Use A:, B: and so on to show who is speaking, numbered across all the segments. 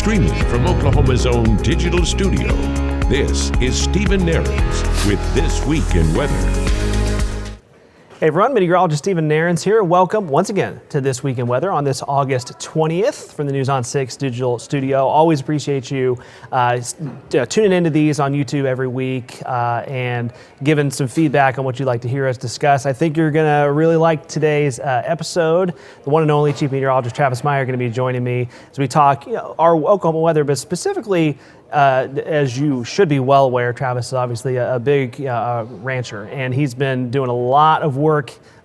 A: Streaming from Oklahoma's own digital studio, this is Stephen Nehrenz with This Week in Weather.
B: Hey everyone, Meteorologist Stephen Nehrenz here. Welcome once again to This Week in Weather on this August 20th from the News on 6 digital studio. Always appreciate you tuning into these on YouTube every week and giving some feedback on what you'd like to hear us discuss. I think you're going to really like today's episode. The one and only Chief Meteorologist Travis Meyer going to be joining me as we talk our Oklahoma weather, but specifically as you should be well aware, Travis is obviously a big rancher, and he's been doing a lot of work.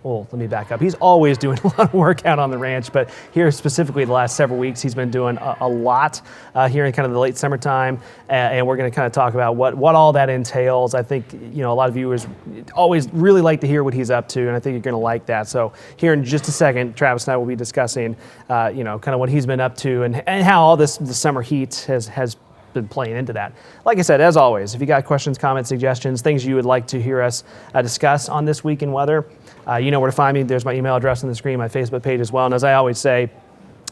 B: Well, let me back up. He's always doing a lot of work out on the ranch, but here specifically the last several weeks, he's been doing a lot here in kind of the late summertime, and we're going to kind of talk about what all that entails. I think, a lot of viewers always really like to hear what he's up to, and I think you're going to like that. So here in just a second, Travis and I will be discussing, kind of what he's been up to and how all the summer heat has been playing into that. Like I said, as always, if you got questions, comments, suggestions, things you would like to hear us discuss on This Week in Weather, you know where to find me. There's my email address on the screen, my Facebook page as well. And as I always say,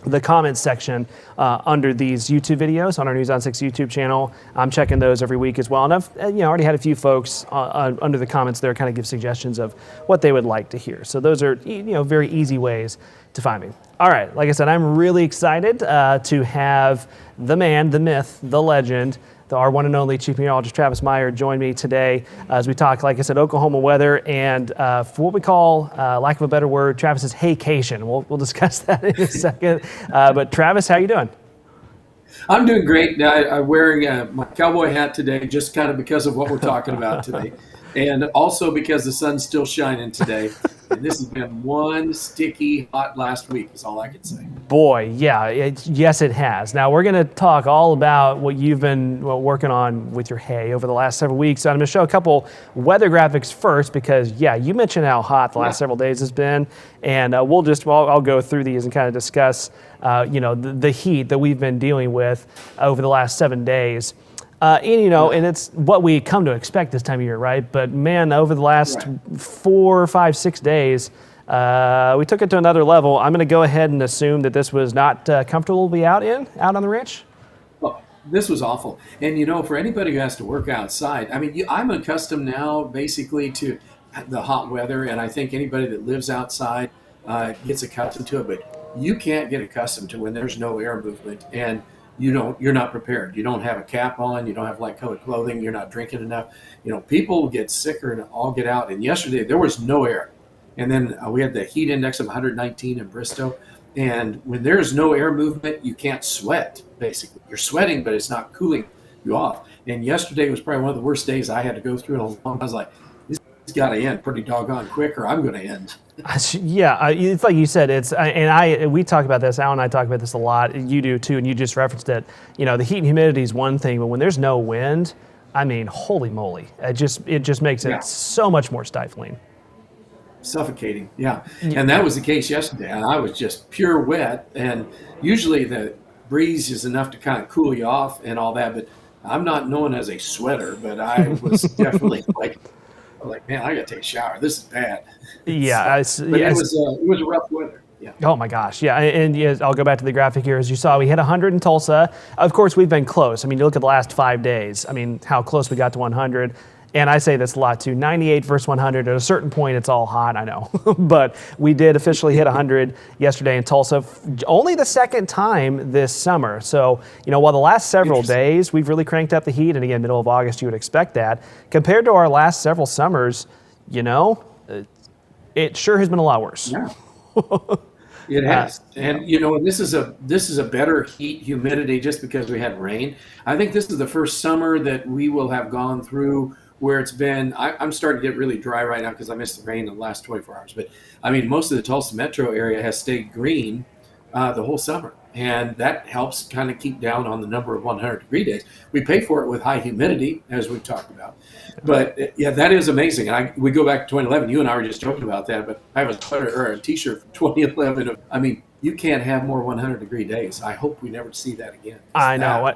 B: the comments section under these YouTube videos on our News on 6 YouTube channel, I'm checking those every week as well. And I've already had a few folks under the comments there kind of give suggestions of what they would like to hear. So those are very easy ways to find me. All right, like I said, I'm really excited to have the man, the myth, the legend, our one and only Chief Meteorologist Travis Meyer join me today as we talk, like I said, Oklahoma weather and for what we call, lack of a better word, Travis's haycation. We'll discuss that in a second. But Travis, how you doing?
C: I'm doing great. I'm wearing my cowboy hat today just kind of because of what we're talking about today. And also because the sun's still shining today. And this has been one sticky, hot last week is all I can say.
B: Boy, yeah, yes it has. Now we're going to talk all about what you've been working on with your hay over the last several weeks. So I'm going to show a couple weather graphics first because, you mentioned how hot the last several days has been. And I'll go through these and kind of discuss, the heat that we've been dealing with over the last 7 days. And it's what we come to expect this time of year, right? But man, over the last 4, 5, 6 days, we took it to another level. I'm going to go ahead and assume that this was not comfortable to be out on the ranch.
C: Well, this was awful. And, for anybody who has to work outside, I'm accustomed now basically to the hot weather. And I think anybody that lives outside gets accustomed to it. But you can't get accustomed to when there's no air movement. And you're not prepared. You don't have a cap on. You don't have light colored clothing. You're not drinking enough. People get sicker and all get out. And yesterday there was no air. And then we had the heat index of 119 in Bristow. And when there's no air movement, you can't sweat, basically. You're sweating, but it's not cooling you off. And yesterday was probably one of the worst days I had to go through in a long time. I was like, this has got to end pretty doggone quick or I'm going to end.
B: Yeah, it's like you said. We talk about this. Al and I talk about this a lot. You do too, and you just referenced it. The heat and humidity is one thing, but when there's no wind, holy moly! It just makes it so much more stifling,
C: suffocating. Yeah, and that was the case yesterday. And I was just pure wet. And usually the breeze is enough to kind of cool you off and all that. But I'm not known as a sweater, but I was definitely like, man, I got to take a shower. This is bad.
B: Yeah.
C: It was rough weather. Yeah.
B: Oh my gosh. Yeah. And I'll go back to the graphic here. As you saw, we hit 100 in Tulsa. Of course, we've been close. You look at the last 5 days. How close we got to 100. And I say this a lot too, 98 versus 100. At a certain point, it's all hot, I know. But we did officially hit 100 yesterday in Tulsa, only the second time this summer. So, while the last several days, we've really cranked up the heat, and again, middle of August, you would expect that. Compared to our last several summers, it sure has been a lot worse.
C: Yeah. It has. And, this is a better heat humidity just because we had rain. I think this is the first summer that we will have gone through where it's been, I'm starting to get really dry right now because I missed the rain in the last 24 hours. But most of the Tulsa metro area has stayed green the whole summer. And that helps kind of keep down on the number of 100-degree days. We pay for it with high humidity, as we've talked about. But that is amazing. And we go back to 2011. You and I were just joking about that. But I have a sweater or a T-shirt from 2011. You can't have more 100-degree days. I hope we never see that again.
B: I know.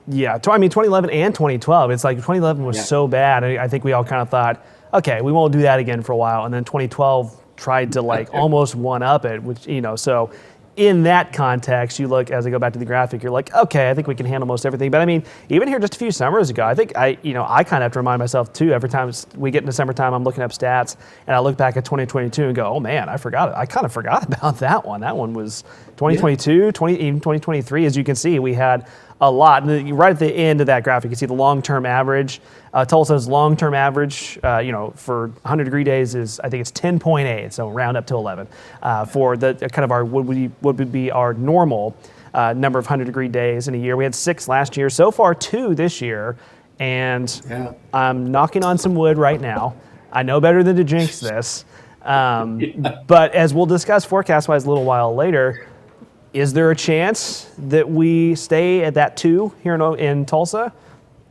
B: Yeah, 2011 and 2012. It's like 2011 was so bad. I think we all kind of thought, okay, we won't do that again for a while. And then 2012 tried to almost one up it, which, so in that context, you look, as I go back to the graphic, you're like, okay, I think we can handle most everything. But I mean, even here just a few summers ago, I think I kind of have to remind myself too, every time we get into summertime, I'm looking up stats and I look back at 2022 and go, oh man, I kind of forgot about that one. That one was 2022, even 2023. As you can see, we had a lot. Right at the end of that graphic, you see the long-term average. Tulsa's long-term average, for 100-degree days is, I think it's 10.8, so round up to 11. For the kind of our would be our normal number of 100-degree days in a year. We had 6 last year, so far 2 this year, and I'm knocking on some wood right now. I know better than to jinx this, but as we'll discuss forecast-wise a little while later, is there a chance that we stay at that 2 here in Tulsa?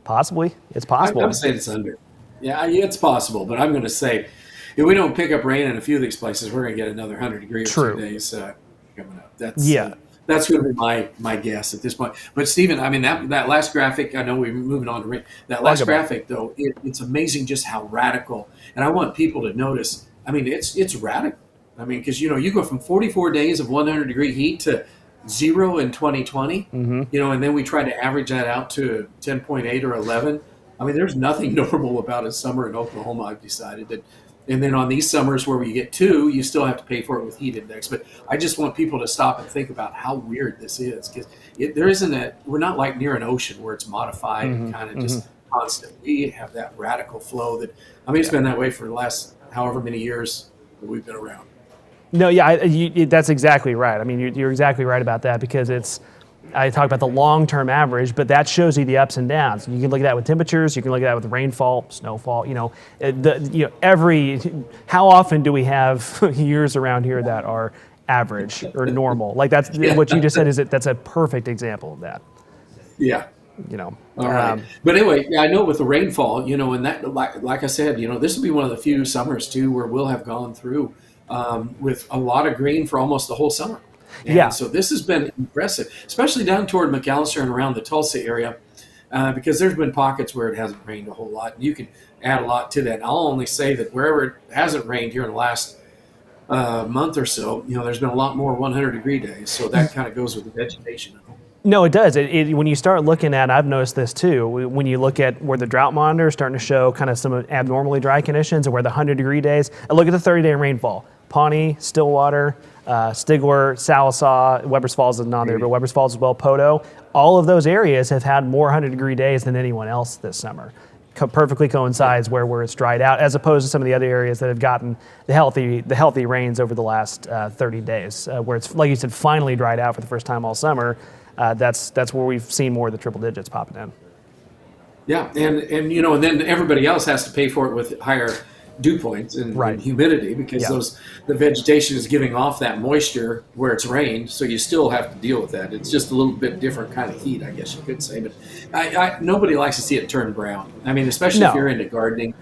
B: Possibly. It's possible.
C: I'm saying it's under. Yeah, it's possible, but I'm going to say if we don't pick up rain in a few of these places, we're going to get another 100-degree or 2 days coming up. That's going to be my guess at this point. But Stephen, I mean, that last graphic, I know we're moving on to rain. That last graphic, though, it's amazing just how radical. And I want people to notice, I mean, it's radical. I mean, because, you go from 44 days of 100-degree heat to 0 in 2020, and then we try to average that out to 10.8 or 11. I mean, there's nothing normal about a summer in Oklahoma, I've decided. And then on these summers where we get 2, you still have to pay for it with heat index. But I just want people to stop and think about how weird this is, because we're not like near an ocean where it's modified and kind of just constant. We have that radical flow that, I mean, it's been that way for the last however many years that we've been around.
B: No, that's exactly right. I mean, you're exactly right about that, because I talk about the long-term average, but that shows you the ups and downs. You can look at that with temperatures. You can look at that with rainfall, snowfall. How often do we have years around here that are average or normal? Like that's what you just said. That's a perfect example of that.
C: Yeah. All right. But anyway, I know with the rainfall, and that, like I said, this will be one of the few summers too where we'll have gone through with a lot of green for almost the whole summer. And so this has been impressive, especially down toward McAllister and around the Tulsa area, because there's been pockets where it hasn't rained a whole lot. And you can add a lot to that. And I'll only say that wherever it hasn't rained here in the last month or so, there's been a lot more 100-degree days. So that kind of goes with the vegetation.
B: No, it does. When you start looking at, I've noticed this too, when you look at where the drought monitor is starting to show kind of some abnormally dry conditions, and where the 100-degree days, and look at the 30-day rainfall. Pawnee, Stillwater, Stigler, Salisaw, Weber's Falls is not there, but Weber's Falls as well, Poteau. All of those areas have had more 100-degree days than anyone else this summer. Perfectly coincides where it's dried out, as opposed to some of the other areas that have gotten the healthy rains over the last 30 days, where it's, like you said, finally dried out for the first time all summer. That's where we've seen more of the triple digits popping in.
C: Yeah, and then everybody else has to pay for it with higher dew points and humidity, because the vegetation is giving off that moisture where it's rained, so you still have to deal with that. It's just a little bit different kind of heat, I guess you could say. But nobody likes to see it turn brown. I mean, especially if you're into gardening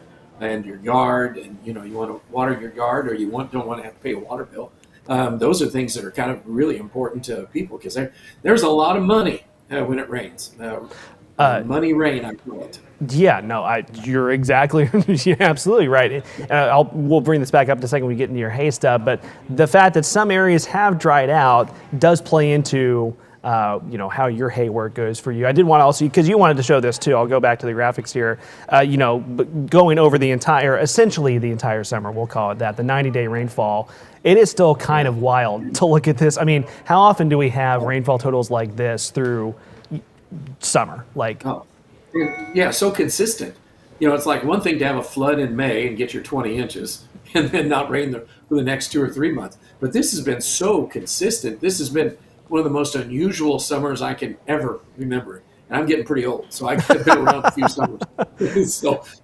C: and your yard, and you want to water your yard, or you don't want to have to pay a water bill. Those are things that are kind of really important to people, because there's a lot of money when it rains. Money rain, I call it.
B: Yeah, no, you're absolutely right. We'll bring this back up in a second when we get into your hay stuff, but the fact that some areas have dried out does play into how your hay work goes for you. I did want to also, because you wanted to show this too, I'll go back to the graphics here, going over essentially the entire summer, we'll call it that, the 90-day rainfall. It is still kind of wild to look at this. I mean, how often do we have rainfall totals like this through summer?
C: So consistent. It's like one thing to have a flood in May and get your 20 inches and then not rain for the next 2 or 3 months. But this has been so consistent. This has been one of the most unusual summers I can ever remember. And I'm getting pretty old, so I've been around a few summers.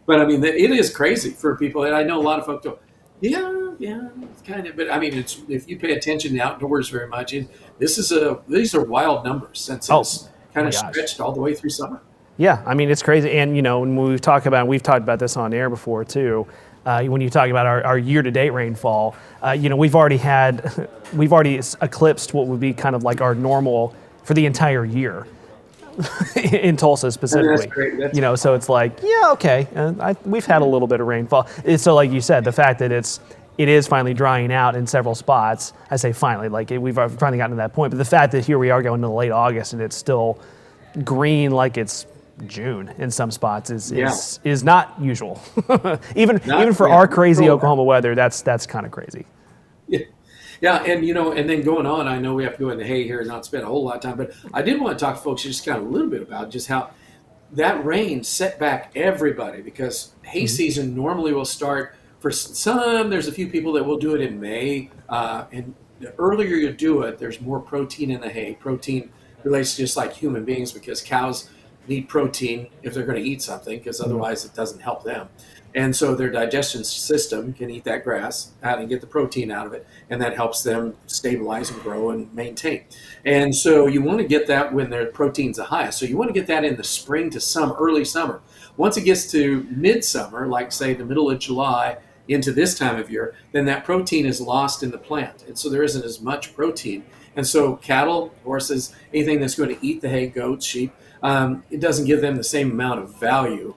C: But I mean, it is crazy for people. And I know a lot of folks go, it's kind of, but I mean, if you pay attention to outdoors very much, these are wild numbers, since it's kind of stretched all the way through summer. Yeah,
B: I mean, it's crazy. And, when we've talked about this on air before too, when you talk about our year-to-date rainfall, we've already eclipsed what would be kind of like our normal for the entire year in Tulsa specifically. That's so it's like, okay, we've had a little bit of rainfall. So like you said, the fact that it's it is finally drying out in several spots. I say finally, like we've finally gotten to that point. But the fact that here we are going into late August and it's still green like it's June in some spots is not usual. even for our crazy Oklahoma weather, that's kind of crazy.
C: Yeah, and and then going on, I know we have to go into hay here and not spend a whole lot of time, but I did want to talk to folks just kind of a little bit about just how that rain set back everybody, because hay season normally will start for some. There's a few people that will do it in May, and the earlier you do it, there's more protein in the hay. Protein relates to just like human beings, because cows need protein if they're going to eat something, because otherwise it doesn't help them. And so their digestion system can eat that grass out and get the protein out of it, and that helps them stabilize and grow and maintain. And so you want to get that when their protein's the highest. So you want to get that in the spring to early summer. Once it gets to midsummer, like say the middle of July into this time of year, then that protein is lost in the plant. And so there isn't as much protein. And so cattle, horses, anything that's going to eat the hay, goats, sheep, it doesn't give them the same amount of value.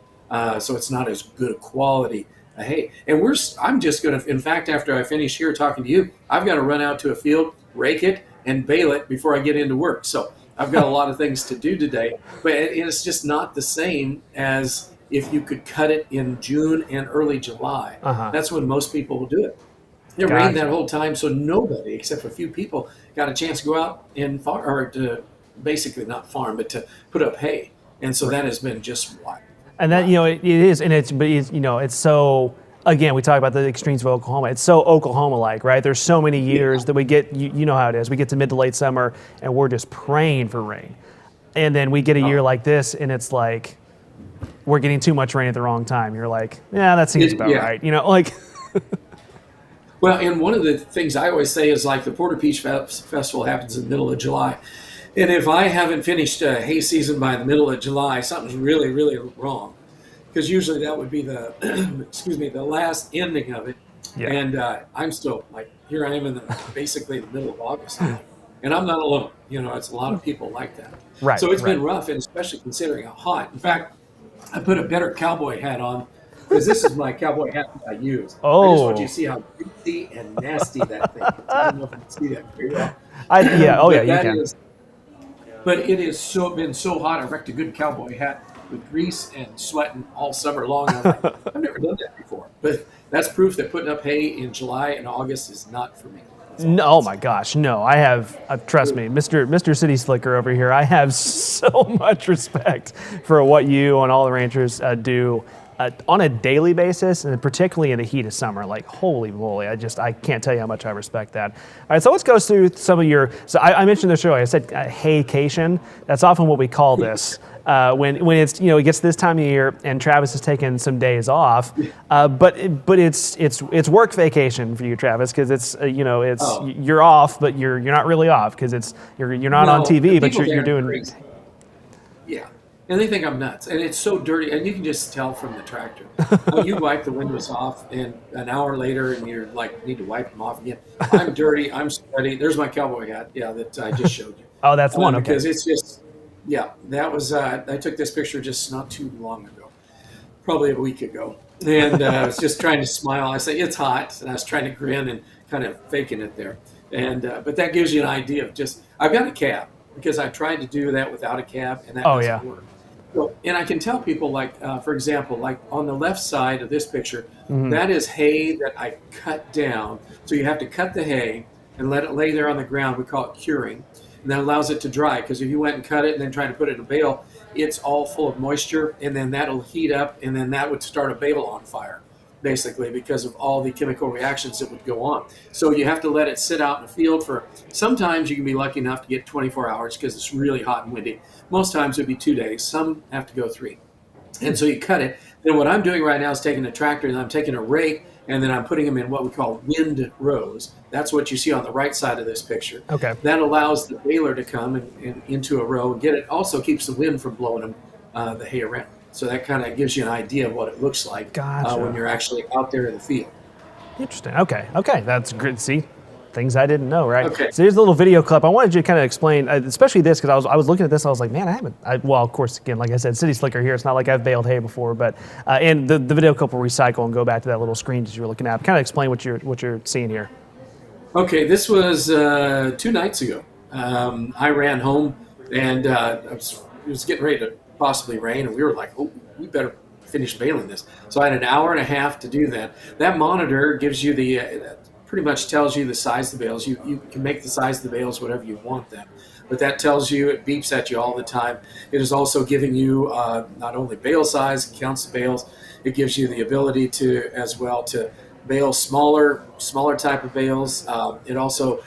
C: So it's not as good a quality hay. And I'm just going to, in fact, after I finish here talking to you, I've got to run out to a field, rake it, and bale it before I get into work. So I've got a lot of things to do today. But it's just not the same as if you could cut it in June and early July. That's when most people will do it. It rained that whole time, so nobody, except for a few people, got a chance to go out and farm, or to basically not farm, but to put up hay. And so that has been just wild.
B: And that, it is, and it's so, again, we talk about the extremes of Oklahoma. It's so Oklahoma-like, right? There's so many years that we get, you know how it is. We get to mid to late summer, and we're just praying for rain. And then we get a year like this, and it's like, we're getting too much rain at the wrong time. You're like, yeah, that seems about right.
C: Well, and one of the things I always say is like the Porter Peach Festival happens in the middle of July. And if I haven't finished hay season by the middle of July, something's really, really wrong. Because usually that would be the, the last ending of it. Yeah. And I'm still like, here I am in basically the middle of August. And I'm not alone. It's a lot of people like that.
B: Right.
C: So it's been rough, and especially considering how hot. In fact, I put a better cowboy hat on, because this is my cowboy hat that I use. I just want you to see how greasy and nasty that thing is. I don't know if you can see that very well.
B: You can.
C: But it has been so hot. I wrecked a good cowboy hat with grease and sweating all summer long. I'm like, I've never done that before. But that's proof that putting up hay in July and August is not for me.
B: No, oh my gosh, no. I have, trust me, Mr. City Slicker over here, I have so much respect for what you and all the ranchers do on a daily basis, and particularly in the heat of summer. Like, holy moly, I can't tell you how much I respect that. All right, so let's go through some of your, so I mentioned this earlier, I said haycation. That's often what we call this. When it's, it gets this time of year and Travis has taken some days off, but it's work vacation for you, Travis, because it's you're off, but you're not really off, because you're not on TV, but you're doing.
C: Crazy. Yeah, and they think I'm nuts, and it's so dirty, and you can just tell from the tractor. You wipe the windows off, and an hour later, and you're like, need to wipe them off again. I'm dirty, I'm sweaty. There's my cowboy hat, that I just showed you.
B: Oh, that's one. Okay.
C: Because it's just. Yeah, that was, I took this picture just not too long ago, probably a week ago. And I was just trying to smile. I say, it's hot. And I was trying to grin and kind of faking it there. And but that gives you an idea of just, I've got a cab, because I tried to do that without a cab, and that doesn't work. So, and I can tell people, like, for example, like on the left side of this picture, that is hay that I cut down. So you have to cut the hay and let it lay there on the ground. We call it curing. And that allows it to dry, because if you went and cut it and then tried to put it in a bale, it's all full of moisture, and then that'll heat up, and then that would start a bale on fire, basically, because of all the chemical reactions that would go on. So you have to let it sit out in the field for, sometimes you can be lucky enough to get 24 hours because it's really hot and windy. Most times it'd be 2 days. Some have to go 3. And so you cut it. Then what I'm doing right now is taking a tractor, and I'm taking a rake, and then I'm putting them in what we call wind rows. That's what you see on the right side of this picture.
B: Okay.
C: That allows the baler to come and into a row and get it. Also keeps the wind from blowing the hay around. So that kind of gives you an idea of what it looks like when you're actually out there in the field.
B: Interesting. Okay. That's good. See, things I didn't know, right?
C: Okay.
B: So here's a little video clip. I wanted you to kind of explain, especially this, because I was looking at this, I was like, man, well, of course, again, like I said, City Slicker here. It's not like I've baled hay before, but and the video clip will recycle and go back to that little screen that you were looking at. Kind of explain what you're seeing here.
C: Okay, this was 2 nights ago. I ran home, and it was getting ready to possibly rain, and we were like, oh, we better finish baling this. So I had an hour and a half to do that. That monitor gives you pretty much tells you the size of the bales. You can make the size of the bales whatever you want them. But that tells you, it beeps at you all the time. It is also giving you not only bale size, it counts the bales, it gives you the ability to, as well, to bale smaller type of bales. It also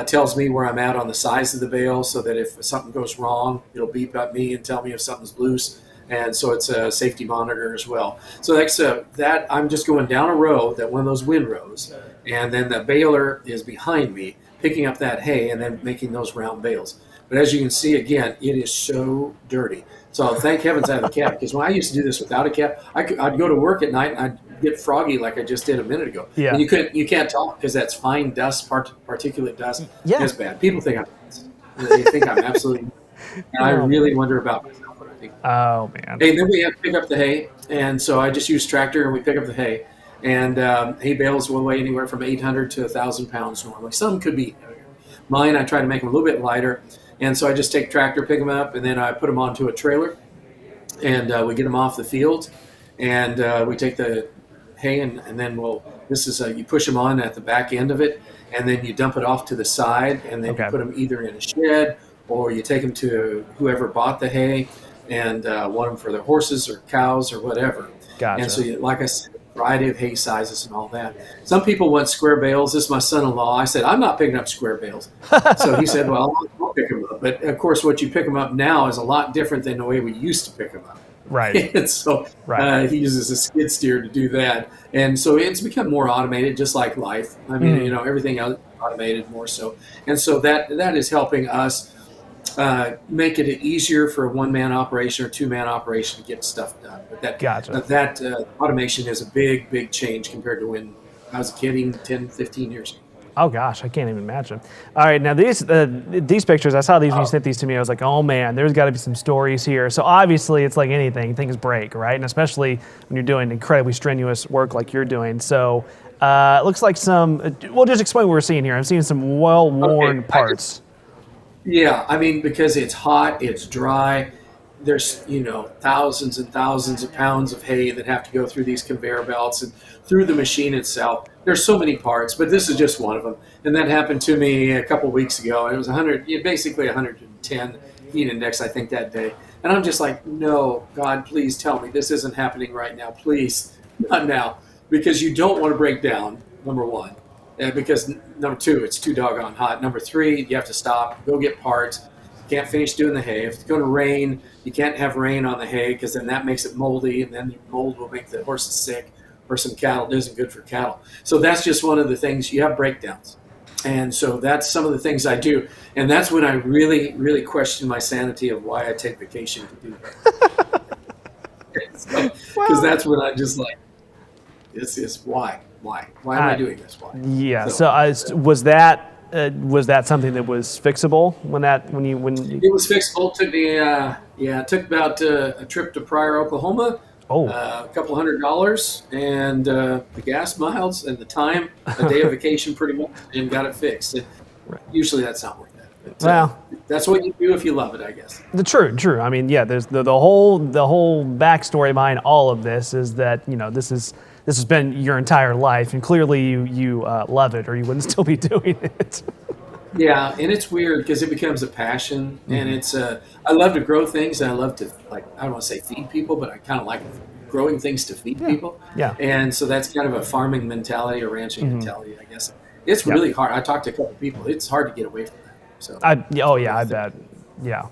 C: tells me where I'm at on the size of the bale, so that if something goes wrong, it'll beep at me and tell me if something's loose. And so it's a safety monitor as well. So that's that I'm just going down a row, that one of those windrows, and then the baler is behind me, picking up that hay and then making those round bales. But as you can see, again, it is so dirty. So thank heavens I have a cap, because when I used to do this without a cap, I'd go to work at night and I'd get froggy like I just did a minute ago.
B: Yeah.
C: And you can't talk because that's fine dust, particulate dust.
B: Yeah.
C: It's bad. People think I'm nuts. They think I'm absolutely nuts. And I really wonder about myself when I think.
B: Oh, man.
C: And then we have to pick up the hay, and so I just use tractor and we pick up the hay. And hay bales will weigh anywhere from 800 to 1,000 pounds normally. Some could be heavier. Mine, I try to make them a little bit lighter. And so I just take tractor, pick them up, and then I put them onto a trailer, and we get them off the field, and we take the hay, and then you push them on at the back end of it, and then you dump it off to the side, and then you put them either in a shed, or you take them to whoever bought the hay and want them for their horses or cows or whatever.
B: Gotcha.
C: And so, like I said, variety of hay sizes and all that. Some people want square bales. This is my son-in-law. I said, I'm not picking up square bales. So he said, well, I'll pick them up. But of course, what you pick them up now is a lot different than the way we used to pick them up.
B: Right.
C: And so he uses a skid steer to do that. And so it's become more automated, just like life. I mean, everything else automated more so. And so that is helping us make it easier for a one-man operation or two-man operation to get stuff done. But that automation is a big change compared to when I was a kid, 10, 15 years ago.
B: Oh gosh, I can't even imagine. All right, now these pictures, I saw these when you sent these to me. I was like, oh man, there's got to be some stories here. So obviously, it's like anything, things break, right? And especially when you're doing incredibly strenuous work like you're doing. So it looks like we'll just explain what we're seeing here. I'm seeing some well-worn parts.
C: Yeah, I mean, because it's hot, it's dry. There's, thousands and thousands of pounds of hay that have to go through these conveyor belts and through the machine itself. There's so many parts, but this is just one of them. And that happened to me a couple weeks ago. And it was basically 110 heat index, I think, that day. And I'm just like, no, God, please tell me this isn't happening right now. Please, not now. Because you don't want to break down, number one. Because number two, it's too doggone hot. Number three, you have to stop, go get parts. You can't finish doing the hay. If it's going to rain, you can't have rain on the hay because then that makes it moldy, and then mold will make the horses sick, or some cattle. It isn't good for cattle. So that's just one of the things. You have breakdowns. And so that's some of the things I do. And that's when I really, really question my sanity of why I take vacation to do that. Because that's when I'm just like, this is why? Why am I doing this? Why?
B: Yeah. So was that something that was fixable when you?
C: It was fixable. It took about a trip to Pryor, Oklahoma. A couple $100 and the gas miles and the time, a day of vacation pretty much, and got it fixed. Usually that's not worth it. But, that's what you do if you love it, I guess.
B: True. I mean, yeah. There's the whole backstory behind all of this is that this has been your entire life, and clearly you love it, or you wouldn't still be doing it.
C: Yeah, and it's weird because it becomes a passion, and it's I love to grow things, and I love to, I don't want to say feed people, but I kind of like growing things to feed people. Yeah. And so that's kind of a farming mentality or ranching mentality, I guess. It's really hard. I talked to a couple of people. It's hard to get away from that. So
B: I bet. Yeah.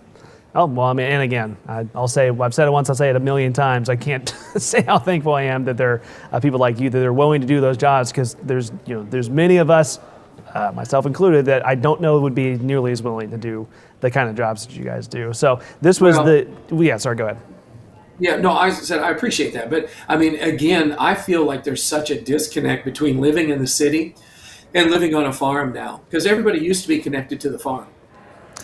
B: Oh, well, I mean, and again, I've said it once, I'll say it a million times. I can't say how thankful I am that there are people like you that are willing to do those jobs, because there's many of us, myself included, that I don't know would be nearly as willing to do the kind of jobs that you guys do. So this was sorry, go ahead.
C: Yeah, no, I said I appreciate that. But I mean, again, I feel like there's such a disconnect between living in the city and living on a farm now, because everybody used to be connected to the farm.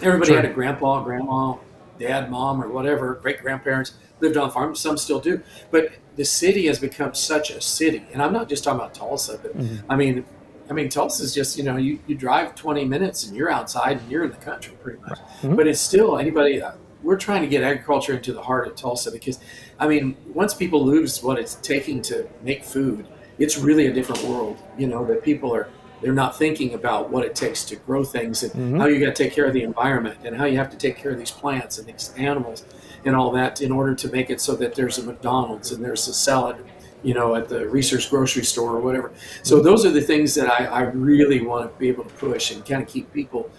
C: Everybody
B: Sure.
C: had a grandpa, grandma, dad, mom, or whatever, great grandparents lived on a farm. Some still do, but the city has become such a city, and I'm not just talking about Tulsa, but I mean, Tulsa is just, you drive 20 minutes and you're outside and you're in the country pretty much. But it's still we're trying to get agriculture into the heart of Tulsa because, I mean, once people lose what it's taking to make food, it's really a different world, that they're not thinking about what it takes to grow things and how you got to take care of the environment and how you have to take care of these plants and these animals and all that in order to make it so that there's a McDonald's and there's a salad at the Research grocery store or whatever. So those are the things that I really want to be able to push and kind of keep people,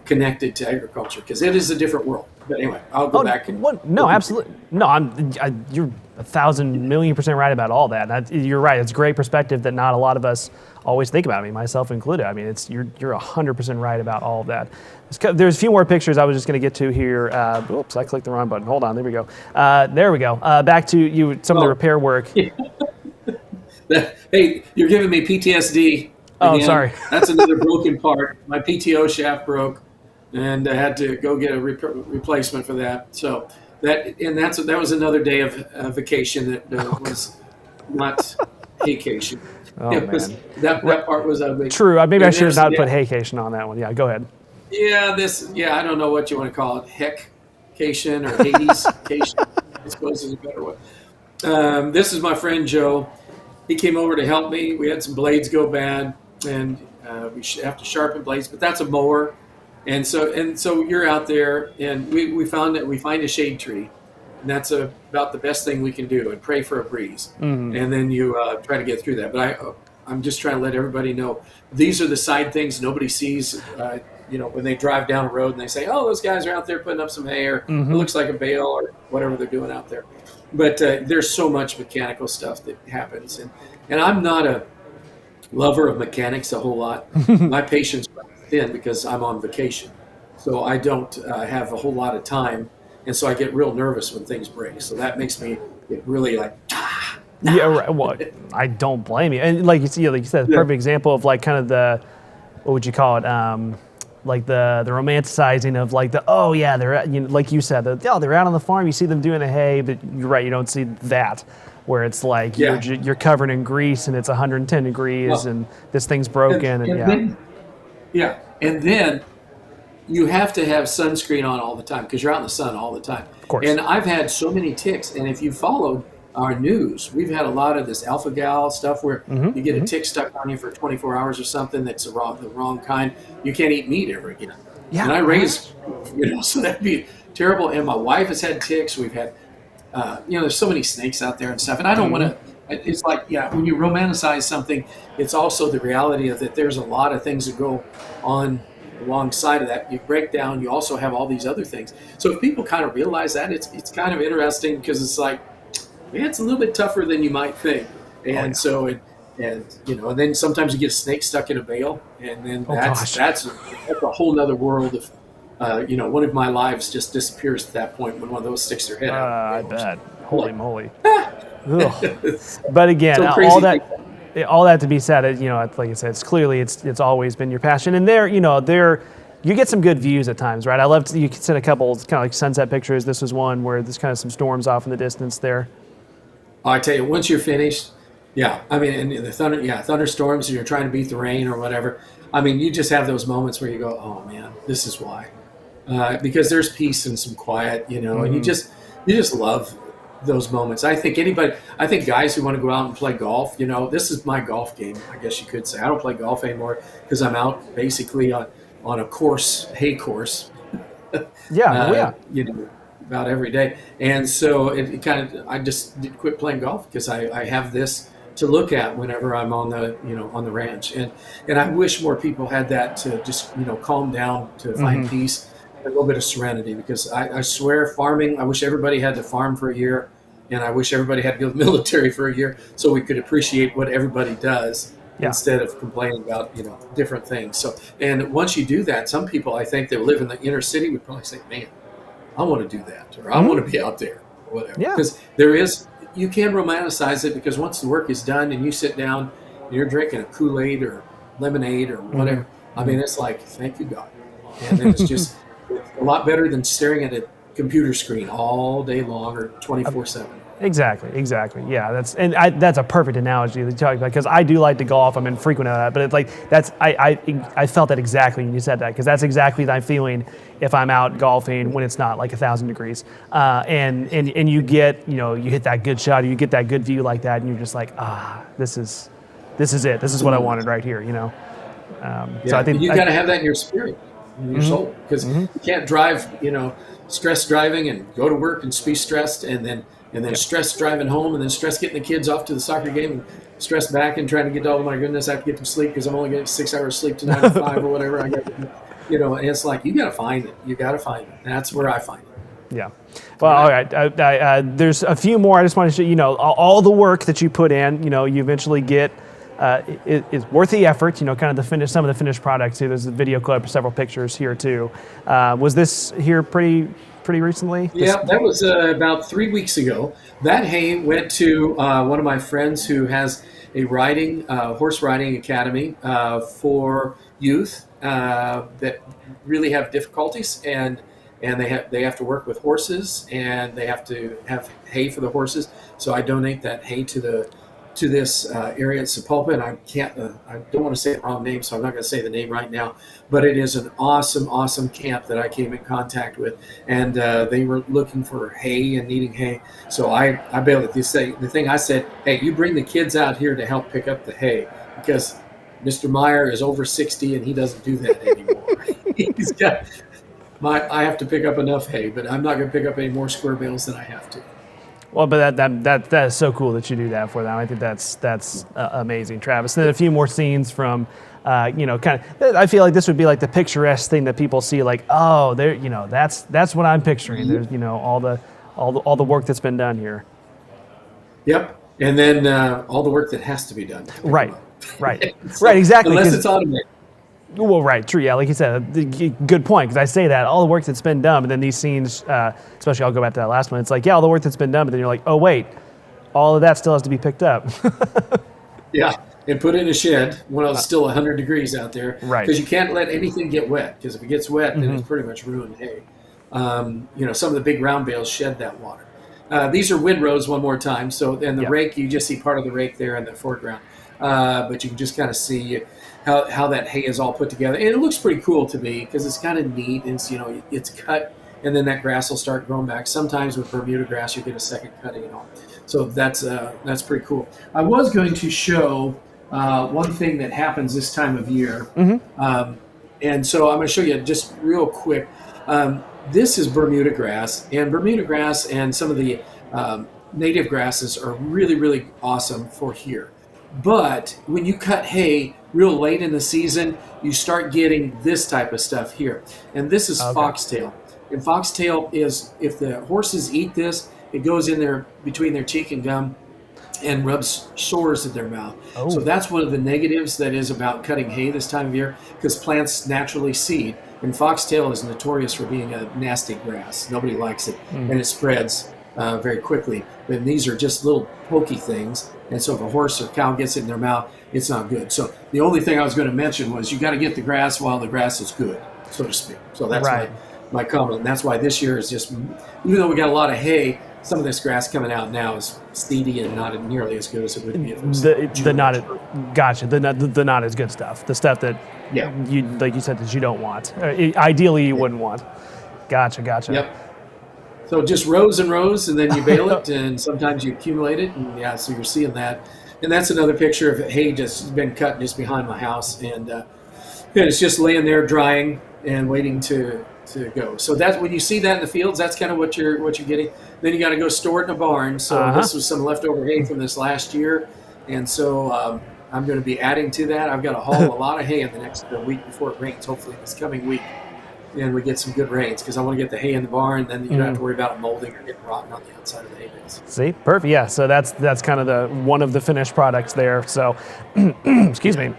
C: connected to agriculture because it is a different world. But anyway, I'll go back.
B: No, absolutely. No, you're 1,000,000,000% right about all that. You're right. It's a great perspective that not a lot of us always think about. I mean, myself included. I mean, you're 100% right about all of that. There's a few more pictures I was just going to get to here. Oops, I clicked the wrong button. Hold on. There we go. There we go. Back to some of the repair work.
C: Hey, you're giving me PTSD.
B: Oh,
C: again.
B: sorry.
C: That's another broken part. My PTO shaft broke, and I had to go get a replacement for that. So that was another day of vacation that was not vacation.
B: Oh,
C: man. That part was ugly.
B: True. Maybe I should have not put haycation on that one. Yeah, go ahead.
C: Yeah, I don't know what you want to call it. Heckcation or Hades-cation, I suppose is a better one. This is my friend Joe. He came over to help me. We had some blades go bad, and we have to sharpen blades, but that's a mower. And so you're out there, and we find a shade tree, and that's about the best thing we can do, and pray for a breeze. And then you try to get through that. But I'm just trying to let everybody know these are the side things nobody sees. When they drive down a road and they say, "Oh, those guys are out there putting up some hay," or "It looks like a bale," or whatever they're doing out there. But there's so much mechanical stuff that happens, and I'm not a lover of mechanics a whole lot. My patience runs thin because I'm on vacation, so I don't have a whole lot of time, and so I get real nervous when things break. So that makes me get really like.
B: Yeah, right. Well, I don't blame you. And like you said, perfect example of like kind of what would you call it? Like the romanticizing of like they're like you said they're out on the farm. You see them doing the hay, but you're right, you don't see that where it's like you're covered in grease and it's 110 degrees and this thing's broken and
C: then you have to have sunscreen on all the time because you're out in the sun all the time.
B: Of course.
C: And I've had so many ticks, and if you followed our news, we've had a lot of this alpha gal stuff where you get a tick stuck on you for 24 hours or something that's the wrong kind. You can't eat meat ever again. Yeah. And I raised, so that'd be terrible. And my wife has had ticks. We've had, there's so many snakes out there and stuff. And I don't want to, it's like, when you romanticize something, it's also the reality of that there's a lot of things that go on alongside of that. You break down, you also have all these other things. So if people kind of realize that, it's kind of interesting because it's like, it's a little bit tougher than you might think, and and then sometimes you get a snake stuck in a bale, and then that's a whole nother world of, one of my lives just disappears at that point when one of those sticks their head out.
B: I bet. Holy moly! But again,
C: so
B: all that to be said, like I said, it's clearly it's always been your passion, and you get some good views at times, right? I love you can send a couple kind of like sunset pictures. This was one where there's kind of some storms off in the distance there.
C: I tell you, once you're finished, I mean, and the thunderstorms, and you're trying to beat the rain or whatever. I mean, you just have those moments where you go, "Oh man, this is why," because there's peace and some quiet, and you just love those moments. I think guys who want to go out and play golf, this is my golf game, I guess you could say. I don't play golf anymore because I'm out basically on a hay course. About every day. And so I just did quit playing golf because I have this to look at whenever I'm on the ranch. And I wish more people had that to just, calm down, to find peace, a little bit of serenity, because I swear farming, I wish everybody had to farm for a year, and I wish everybody had to go to the military for a year so we could appreciate what everybody does instead of complaining about, different things. So, and once you do that, some people I think that live in the inner city would probably say, man, I want to do that, or I want to be out there, or whatever. Yeah. Because you can romanticize it, because once the work is done and you sit down and you're drinking a Kool-Aid or lemonade or whatever. I mean, it's like, thank you, God. And then it's just a lot better than staring at a computer screen all day long or 24/7.
B: Exactly. Yeah, that's a perfect analogy to talk about, because I do like to golf. I'm infrequent at that, but it's like I felt that exactly when you said that, because that's exactly that feeling if I'm out golfing when it's not like 1,000 degrees, and you get, you hit that good shot, or you get that good view like that, and you're just like, this is it. This is what I wanted right here. So I think
C: you got to have that in your spirit, in your soul, because you can't drive, stress driving and go to work and be stressed, and then stress driving home, and then stress getting the kids off to the soccer game, and stress back and trying to get, oh my goodness, I have to get them sleep because I'm only getting 6 hours sleep tonight at 5 or whatever. I got, and it's like, you got to find it. You got to find it. That's where I find it.
B: Yeah. Well, all right. There's a few more. I just want to show, all the work that you put in, you eventually get, it's worth the effort, kind of some of the finished products here. There's a video clip, several pictures here too. Was this here pretty recently?
C: Yeah, that was about 3 weeks ago. That hay went to one of my friends who has a horse riding academy for youth that really have difficulties, and they have to work with horses, and they have to have hay for the horses. So I donate that hay to this area at Sepulpa, and I don't want to say the wrong name, so I'm not going to say the name right now, but it is an awesome camp that I came in contact with, and they were looking for hay and needing hay. So I bailed at the thing. I said, hey, you bring the kids out here to help pick up the hay, because Mr. Meyer is over 60 and he doesn't do that anymore. He's got I have to pick up enough hay, but I'm not going to pick up any more square bales than I have to.
B: Well, but that is so cool that you do that for them. I think that's amazing, Travis. And then a few more scenes from, kind of. I feel like this would be like the picturesque thing that people see, like, oh, there, that's what I'm picturing. There's, all the work that's been done here.
C: Yep, and then all the work that has to be done.
B: Right,
C: so,
B: right, exactly.
C: Unless it's automated.
B: Well, right, true, yeah, like you said, good point, because I say that, all the work that's been done, but then these scenes, especially I'll go back to that last one, it's like, yeah, all the work that's been done, but then you're like, oh, wait, all of that still has to be picked up.
C: Yeah, and put in a shed when it's still 100 degrees out there.
B: Right.
C: Because you can't let anything get wet, because if it gets wet, then it's pretty much ruined hay. Some of the big round bales shed that water. These are windrows one more time, and the rake, you just see part of the rake there in the foreground. But you can just kind of see how that hay is all put together, and it looks pretty cool to me, because it's kind of neat. And it's cut, and then that grass will start growing back. Sometimes with Bermuda grass, you get a second cutting and all. So that's pretty cool. I was going to show one thing that happens this time of year, and so I'm going to show you just real quick. This is Bermuda grass, and some of the native grasses are really, really awesome for here. But when you cut hay real late in the season, you start getting this type of stuff here. And this is foxtail. And foxtail is, if the horses eat this, it goes in there between their cheek and gum and rubs sores in their mouth. Oh. So that's one of the negatives that is about cutting hay this time of year, because plants naturally seed. And foxtail is notorious for being a nasty grass. Nobody likes it, and it spreads very quickly. And these are just little pokey things. And so if a horse or cow gets it in their mouth, it's not good. So the only thing I was going to mention was you got to get the grass while the grass is good, so to speak. So that's my comment. And that's why this year is just, even though we got a lot of hay, some of this grass coming out now is seedy and not nearly as good as it would be if it was
B: the not as good stuff. The stuff that you, like you said, that you don't want. Ideally, you wouldn't want. Gotcha.
C: Yep. So just rows and rows, and then you bale it, and sometimes you accumulate it, and so you're seeing that. And that's another picture of hay just been cut just behind my house, and it's just laying there drying and waiting to go. So that's when you see that in the fields, that's kind of what you're getting. Then you got to go store it in a barn. So this was some leftover hay from this last year, and so I'm going to be adding to that. I've got to haul a lot of hay in the next week before it rains, hopefully this coming week. And we get some good rains, because I want to get the hay in the barn, then you don't have to worry about it molding or getting rotten on the outside of the hay bales.
B: See, perfect. Yeah, so that's kind of one of the finished products there. So, excuse me.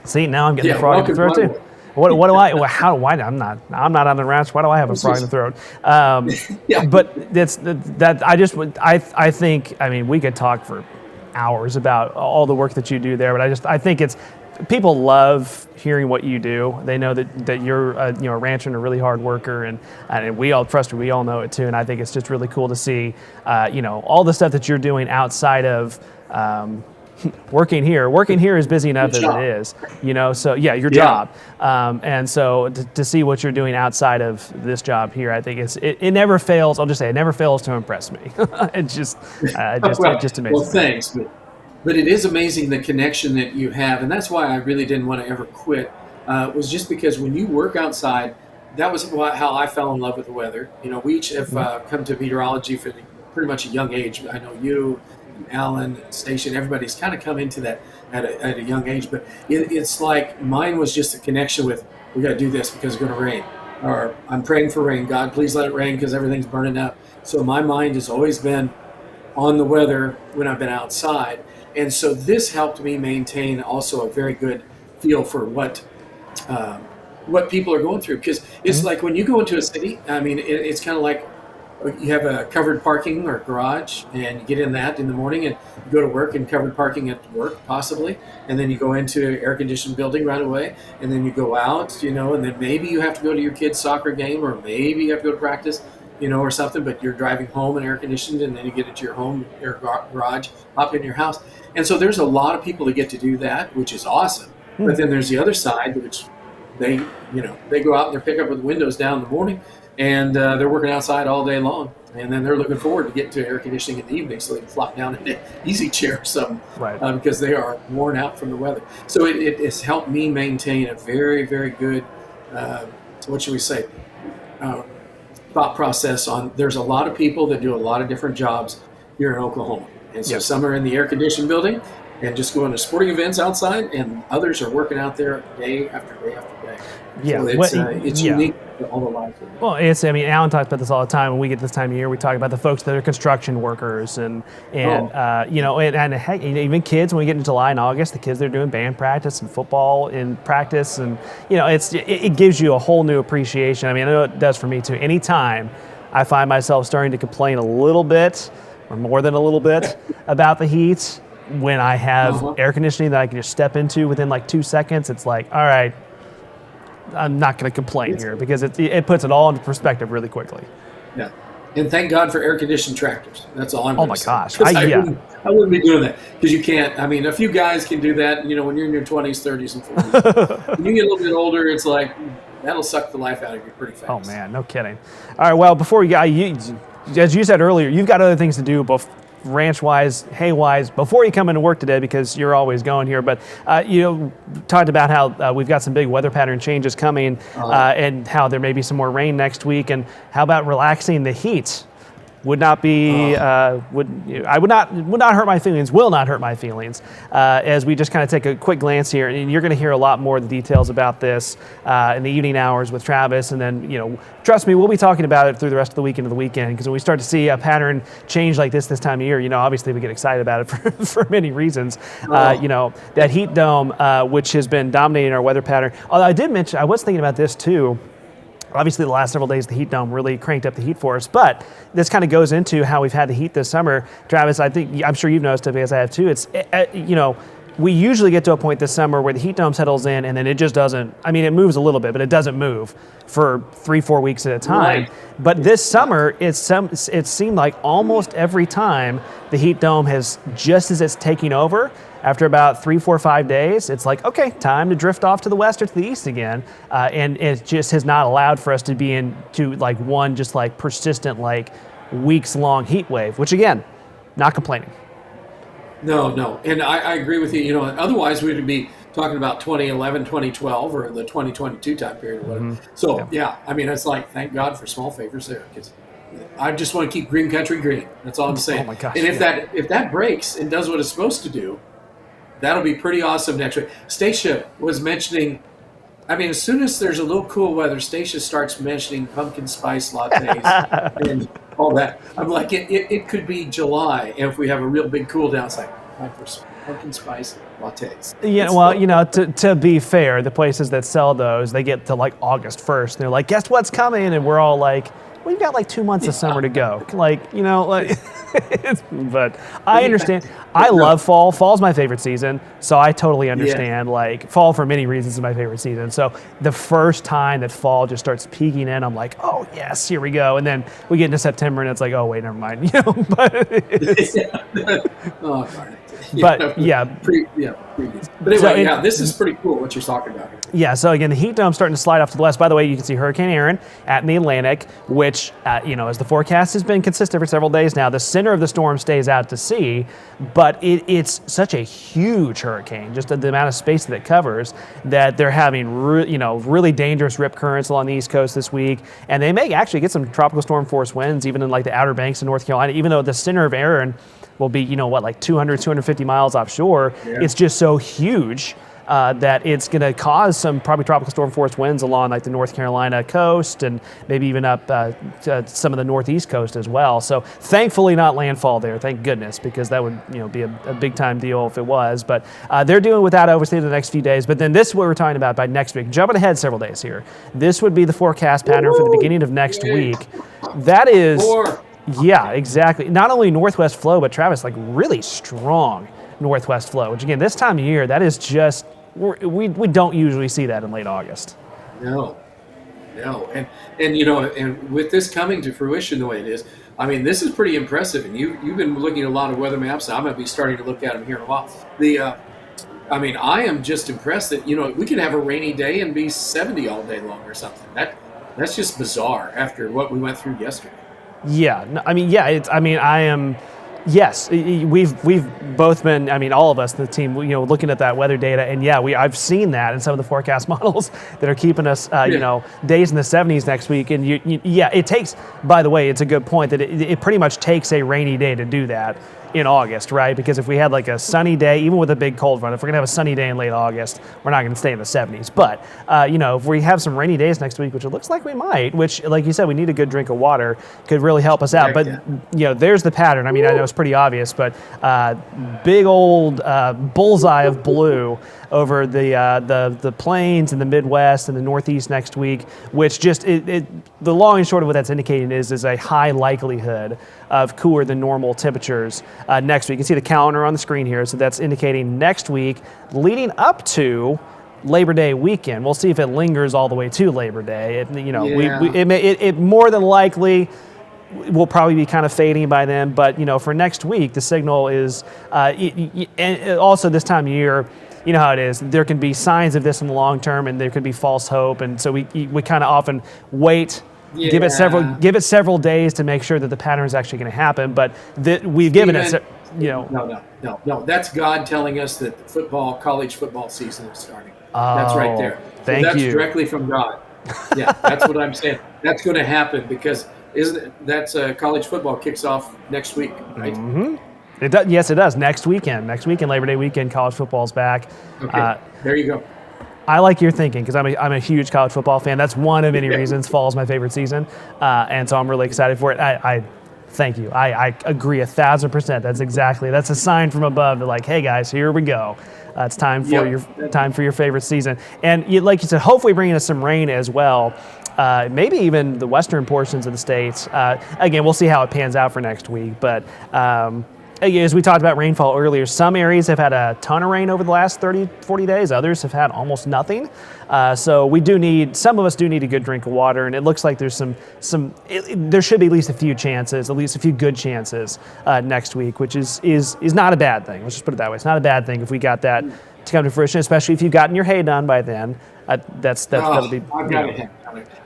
B: See, now I'm getting the frog in the throat too. What do I? Why? I'm not on the ranch. Why do I have a frog in the throat? But I think. I mean, we could talk for hours about all the work that you do there, but I think it's people love hearing what you do. They know that you're a rancher and a really hard worker, and we all know it too. And I think it's just really cool to see all the stuff that you're doing outside of working here. Working here is busy enough as it is, so your job. And so to see what you're doing outside of this job here, I think it never fails. I'll just say it never fails to impress me. It just amazing.
C: Well, thanks. But it is amazing the connection that you have. And that's why I really didn't want to ever quit, was just because when you work outside, that was how I fell in love with the weather. We each have come to meteorology for pretty much a young age. I know you, Alan, Station, everybody's kind of come into that at a young age, but it's like mine was just a connection with, we got to do this because it's going to rain, or I'm praying for rain. God, please let it rain because everything's burning up. So my mind has always been on the weather when I've been outside. And so this helped me maintain also a very good feel for what people are going through. Because it's like when you go into a city, I mean, it's kind of like, you have a covered parking or garage, and you get in that in the morning and you go to work in covered parking at work, possibly. And then you go into an air-conditioned building right away. And then you go out, and then maybe you have to go to your kid's soccer game, or maybe you have to go to practice, or something, but you're driving home and air-conditioned, and then you get into your home, your garage, hop in your house. And so there's a lot of people that get to do that, which is awesome. But then there's the other side, which they go out and they're pick up with the windows down in the morning, and they're working outside all day long, and then they're looking forward to getting to air conditioning in the evening so they can flop down in an easy chair or something, because they are worn out from the weather. So it has helped me maintain a very, very good, what should we say, thought process on. There's a lot of people that do a lot of different jobs here in Oklahoma, and so some are in the air conditioned building and just going to sporting events outside, and others are working out there day after day after day.
B: Yeah,
C: so it's unique to all the lives.
B: Well, Alan talks about this all the time. When we get this time of year, we talk about the folks that are construction workers, and heck, even kids. When we get into July and August, the kids that are doing band practice and football in practice, and it gives you a whole new appreciation. I mean, I know it does for me too. Anytime I find myself starting to complain a little bit, or more than a little bit, about the heat, when I have air conditioning that I can just step into within like 2 seconds, it's like, all right, I'm not going to complain here, because it puts it all into perspective really quickly.
C: Yeah, and thank God for air-conditioned tractors. That's all I'm going to say.
B: Oh my gosh,
C: I wouldn't be doing that, because you can't. I mean, a few guys can do that. When you're in your 20s, 30s, and 40s. When you get a little bit older, it's like that'll suck the life out of you pretty fast.
B: Oh man, no kidding. All right, well, before you as you said earlier, you've got other things to do, both ranch-wise, hay-wise, before you come into work today, because you're always going here. But talked about how we've got some big weather pattern changes coming, and how there may be some more rain next week. And how about relaxing the heat? Would not hurt my feelings, will not hurt my feelings, as we just kind of take a quick glance here. And you're going to hear a lot more of the details about this in the evening hours with Travis. And then, trust me, we'll be talking about it through the rest of the week into the weekend, because when we start to see a pattern change like this time of year, obviously we get excited about it for many reasons. That heat dome, which has been dominating our weather pattern. Although I was thinking about this too. Obviously, the last several days, the heat dome really cranked up the heat for us. But this kind of goes into how we've had the heat this summer. Travis, I'm sure you've noticed it, because I have too. It's, we usually get to a point this summer where the heat dome settles in, and then it just doesn't. I mean, it moves a little bit, but it doesn't move for 3-4 weeks at a time. Right. But this summer, it seemed like almost every time the heat dome has, just as it's taking over, after about 3, 4, 5 days, it's like, okay, time to drift off to the west or to the east again. And it just has not allowed for us to be into like one just like persistent, like weeks-long heat wave, which again, not complaining.
C: No. And I agree with you. Otherwise we would be talking about 2011, 2012, or the 2022 time period or whatever. So, yeah, I mean, it's like, thank God for small favors there, because I just want to keep green country green. That's all I'm saying.
B: Oh my gosh,
C: and if that breaks and does what it's supposed to do, that'll be pretty awesome next week. Stacia was mentioning, I mean, as soon as there's a little cool weather, Stacia starts mentioning pumpkin spice lattes and all that. I'm like, it could be July, and if we have a real big cool down, it's like, pumpkin spice lattes.
B: Yeah, well, to be fair, the places that sell those, they get to like August 1st. And they're like, guess what's coming? And we're all like, we've got like 2 months of summer to go. Like, but I understand. I love fall. Fall's my favorite season, so I totally understand. Like, fall for many reasons is my favorite season. So the first time that fall just starts peeking in, I'm like, oh yes, here we go. And then we get into September, and it's like, oh wait, never mind. But
C: oh, darn it.
B: But yeah,
C: pretty good. But anyway, this is pretty cool what you're talking about here.
B: Yeah, so again, the heat dome's starting to slide off to the west. By the way, you can see Hurricane Aaron in the Atlantic, which, as the forecast has been consistent for several days now, the center of the storm stays out to sea, but it's such a huge hurricane, just the amount of space that it covers, that they're having really dangerous rip currents along the East Coast this week, and they may actually get some tropical storm force winds even in like the Outer Banks of North Carolina, even though the center of Aaron will be, like 200, 250 miles offshore. Yeah. It's just so huge that it's going to cause some probably tropical storm force winds along like the North Carolina coast and maybe even up to some of the Northeast coast as well. So thankfully not landfall there, thank goodness, because that would be a big time deal if it was. But they're doing without obviously the next few days. But then this is what we're talking about by next week. Jumping ahead several days here. This would be the forecast pattern for the beginning of next week. That is... Yeah, exactly. Not only northwest flow, but Travis, like really strong northwest flow, which again, this time of year, that is just, we don't usually see that in late August.
C: No. And with this coming to fruition the way it is, I mean, this is pretty impressive. And you've been looking at a lot of weather maps. I'm going to be starting to look at them here in a while. I am just impressed that, we can have a rainy day and be 70 all day long or something. That's just bizarre after what we went through yesterday.
B: Yeah, I am. Yes, we've both been. All of us, the team, looking at that weather data, and I've seen that in some of the forecast models that are keeping us, days in the 70s next week. And it takes. By the way, it's a good point that it pretty much takes a rainy day to do that in August, right? Because if we had like a sunny day, even with a big cold front, if we're gonna have a sunny day in late August, we're not gonna stay in the 70s. But if we have some rainy days next week, which it looks like we might, which, like you said, we need a good drink of water, could really help us out. But there's the pattern. I know it's pretty obvious, but big old bullseye of blue over the plains and the Midwest and the Northeast next week, which just the long and short of what that's indicating is a high likelihood of cooler than normal temperatures next week. You can see the calendar on the screen here, so that's indicating next week leading up to Labor Day weekend. We'll see if it lingers all the way to Labor Day. It more than likely will probably be kind of fading by then, but for next week, the signal is and also this time of year, you know how it is. There can be signs of this in the long term, and there could be false hope, and so we kind of often wait. Yeah. Give it several days to make sure that the pattern is actually going to happen. But we've given it,
C: No. That's God telling us that college football season is starting. That's right there. That's directly from God. Yeah, that's what I'm saying. That's going to happen because college football kicks off next week, right?
B: Mm-hmm. It does. Yes, it does. Next weekend, Labor Day weekend, college football's back.
C: Okay, there you go.
B: I like your thinking because I'm a huge college football fan. That's one of many reasons fall is my favorite season, and so I'm really excited for it. I thank you. I agree 1,000%. That's a sign from above that, like, hey guys, here we go. It's time for your favorite season, and like you said, hopefully bringing us some rain as well. Maybe even the western portions of the states. Again, we'll see how it pans out for next week, but. As we talked about rainfall earlier, some areas have had a ton of rain over the last 30, 40 days. Others have had almost nothing. So some of us do need a good drink of water, and it looks like there's there should be at least a few good chances next week, which is not a bad thing. Let's just put it that way. It's not a bad thing if we got that to come to fruition, especially if you've gotten your hay done by then. That'll be.
C: I've got it.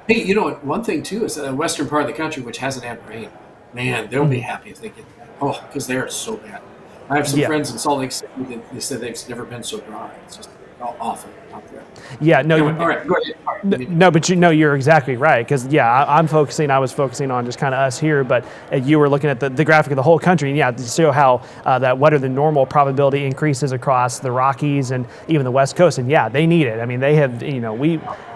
C: Hey, one thing too is the western part of the country which hasn't had rain. Man, they'll be happy if they get. Because they are so bad. I have some friends in Salt Lake City that they said they've never been so dry. It's just awful out there.
B: Yeah, no.
C: Anyway, all right, go ahead. All right.
B: No, but you're exactly right. Because I was focusing on just kind of us here, but you were looking at the graphic of the whole country, and to show how that wetter than normal probability increases across the Rockies and even the West Coast. And they need it. I mean, they have.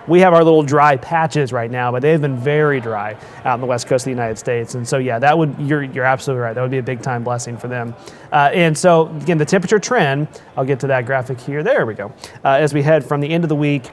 B: We have our little dry patches right now, but they've been very dry out on the west coast of the United States. And so, you're absolutely right. That would be a big time blessing for them. And so, again, the temperature trend, I'll get to that graphic here. There we go. As we head from the end of the week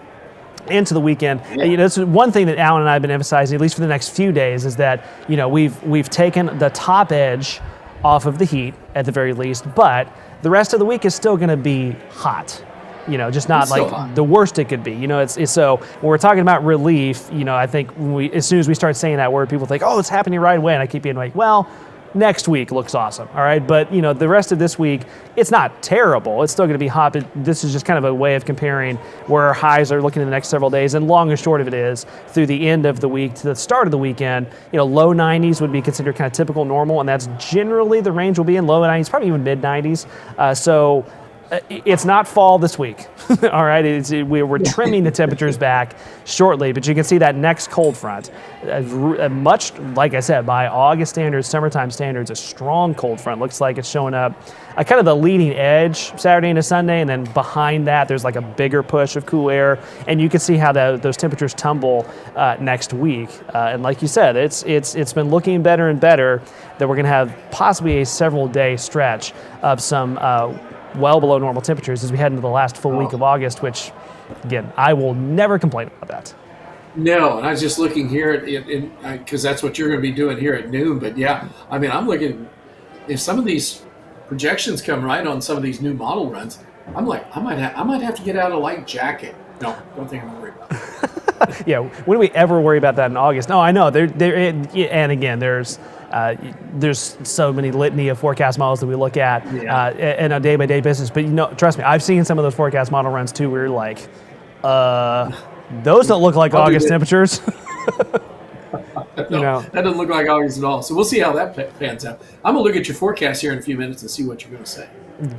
B: into the weekend.
C: Yeah.
B: That's one thing that Alan and I have been emphasizing, at least for the next few days, is that we've taken the top edge off of the heat at the very least, but the rest of the week is still going to be hot. Just not
C: It's still
B: like
C: hot.
B: the worst it could be. It's so when we're talking about relief, I think as soon as we start saying that word, people think, oh, it's happening right away, and I keep being like, well, next week looks awesome, all right? But, the rest of this week, it's not terrible. It's still going to be hot, but this is just kind of a way of comparing where our highs are looking in the next several days, and long and short of it is, through the end of the week to the start of the weekend, low 90s would be considered kind of typical normal, and that's generally the range will be in low 90s, probably even mid 90s. So it's not fall this week, all right? We're trimming the temperatures back shortly, but you can see that next cold front, much like I said, by August standards, summertime standards, a strong cold front. Looks like it's showing up kind of the leading edge Saturday into Sunday, and then behind that there's like a bigger push of cool air, and you can see how those temperatures tumble next week. And like you said, it's been looking better and better that we're going to have possibly a several-day stretch of some well below normal temperatures as we head into the last full week of August, which, again, I will never complain about that.
C: No, and I was just looking here because that's what you're going to be doing here at noon. But yeah, I mean, I'm looking, if some of these projections come right on some of these new model runs, I'm like, I might have to get out a light jacket. No, don't think I'm going to worry about it.
B: Yeah, when do we ever worry about that in August? No, I know. And again, there's so many litany of forecast models that we look at in a day-by-day basis. But trust me, I've seen some of those forecast model runs too where you're like, those don't look like August temperatures.
C: That doesn't look like August at all. So we'll see how that pans out. I'm going to look at your forecast here in a few minutes and see what you're going to say.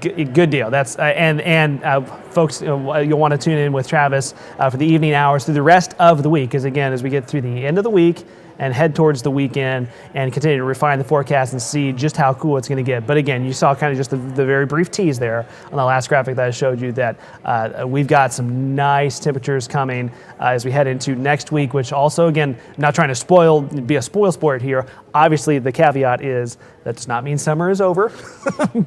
B: Good deal. That's folks, you'll want to tune in with Travis for the evening hours through the rest of the week, because again, as we get through the end of the week and head towards the weekend and continue to refine the forecast and see just how cool it's going to get. But again, you saw kind of just the very brief tease there on the last graphic that I showed you that we've got some nice temperatures coming as we head into next week, which also, again, not trying to be a spoil sport here. Obviously, the caveat is that does not mean summer is over,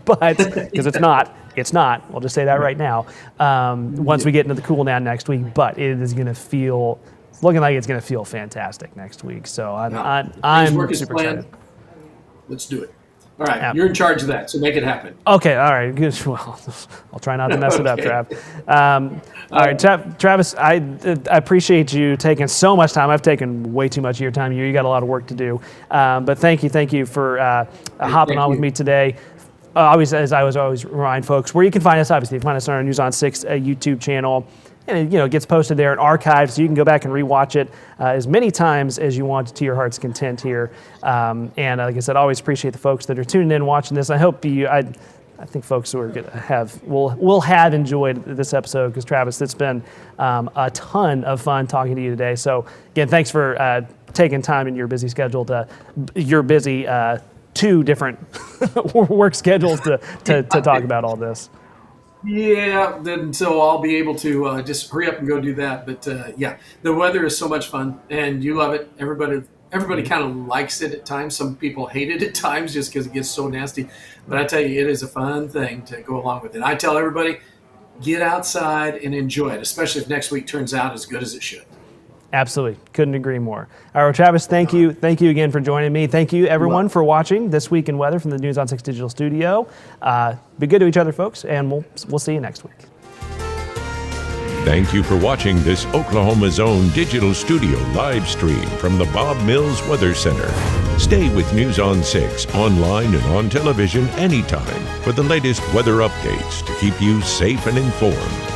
B: but because it's not. We'll just say that right now. Once we get into the cool down next week, but it is going to feel. It's looking like it's going to feel fantastic next week. So I'm super excited.
C: Let's do it. All right, you're in charge of that, so make it happen.
B: Okay, all right, good. Well, I'll try not to mess it up, Trav. All right, Travis, I appreciate you taking so much time. I've taken way too much of your time. You got a lot of work to do, but thank you for hopping on with me today. Obviously, as I always remind folks, where you can find us, obviously, you can find us on our News on 6 YouTube channel. And it gets posted there in archives, so you can go back and rewatch it as many times as you want to your heart's content here. And like I said, I always appreciate the folks that are tuning in and watching this. I hope I think folks who are going to will have enjoyed this episode, because Travis, it's been a ton of fun talking to you today. So again, thanks for taking time in your busy schedule two different work schedules to talk about all this.
C: Yeah, then so I'll be able to just hurry up and go do that. But yeah, the weather is so much fun, and you love it. Everybody kind of likes it at times. Some people hate it at times just because it gets so nasty. But I tell you, it is a fun thing to go along with it. I tell everybody, get outside and enjoy it, especially if next week turns out as good as it should.
B: Absolutely. Couldn't agree more. All right, Travis, thank you. Thank you again for joining me. Thank you, everyone, for watching This Week in Weather from the News on 6 Digital Studio. Be good to each other, folks, and we'll see you next week.
A: Thank you for watching this Oklahoma's own digital studio live stream from the Bob Mills Weather Center. Stay with News on 6 online and on television anytime for the latest weather updates to keep you safe and informed.